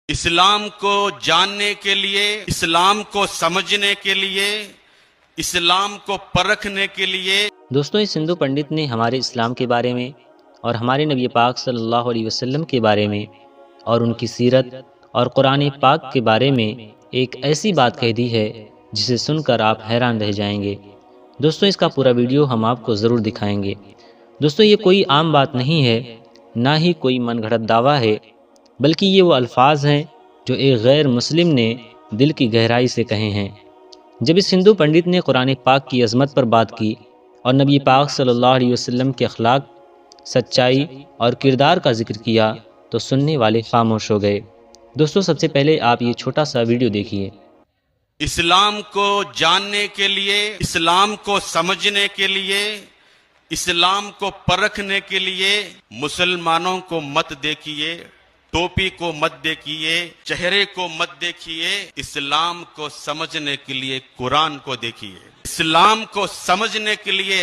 اسلام کو جاننے کے لیے، اسلام کو سمجھنے کے لیے، اسلام کو پرکھنے کے لیے دوستوں، اس ہندو پنڈت نے ہمارے اسلام کے بارے میں اور ہمارے نبی پاک صلی اللہ علیہ وسلم کے بارے میں اور ان کی سیرت اور قرآن پاک کے بارے میں ایک ایسی بات کہہ دی ہے جسے سن کر آپ حیران رہ جائیں گے۔ دوستوں، اس کا پورا ویڈیو ہم آپ کو ضرور دکھائیں گے۔ دوستوں، یہ کوئی عام بات نہیں ہے، نہ ہی کوئی من گھڑت دعویٰ ہے، بلکہ یہ وہ الفاظ ہیں جو ایک غیر مسلم نے دل کی گہرائی سے کہے ہیں۔ جب اس ہندو پنڈت نے قرآن پاک کی عظمت پر بات کی اور نبی پاک صلی اللہ علیہ وسلم کے اخلاق، سچائی اور کردار کا ذکر کیا تو سننے والے خاموش ہو گئے۔ دوستوں، سب سے پہلے آپ یہ چھوٹا سا ویڈیو دیکھیے۔ اسلام کو جاننے کے لیے، اسلام کو سمجھنے کے لیے، اسلام کو پرکھنے کے لیے مسلمانوں کو مت دیکھیے، ٹوپی کو مت دیکھیے، چہرے کو مت دیکھیے، اسلام کو سمجھنے کے لیے قرآن کو دیکھیے۔ اسلام کو سمجھنے کے لیے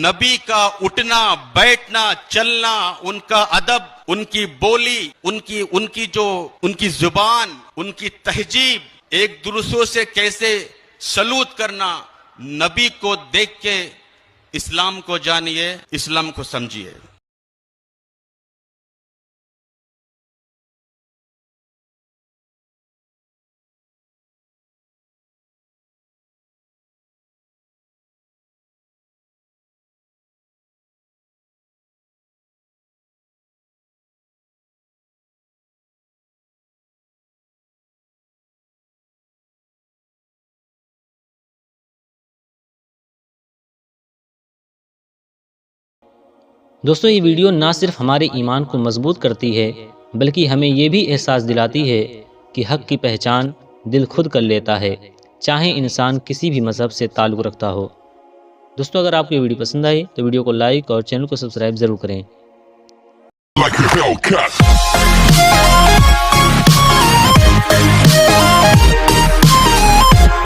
نبی کا اٹھنا بیٹھنا چلنا، ان کا ادب، ان کی بولی، ان کی زبان، ان کی تہذیب، ایک دوسروں سے کیسے سلوٹ کرنا، نبی کو دیکھ کے اسلام کو جانیے، اسلام کو سمجھیے۔ دوستوں، یہ ویڈیو نہ صرف ہمارے ایمان کو مضبوط کرتی ہے بلکہ ہمیں یہ بھی احساس دلاتی ہے کہ حق کی پہچان دل خود کر لیتا ہے، چاہے انسان کسی بھی مذہب سے تعلق رکھتا ہو۔ دوستوں، اگر آپ کو یہ ویڈیو پسند آئی تو ویڈیو کو لائک اور چینل کو سبسکرائب ضرور کریں۔ like a Hellcat.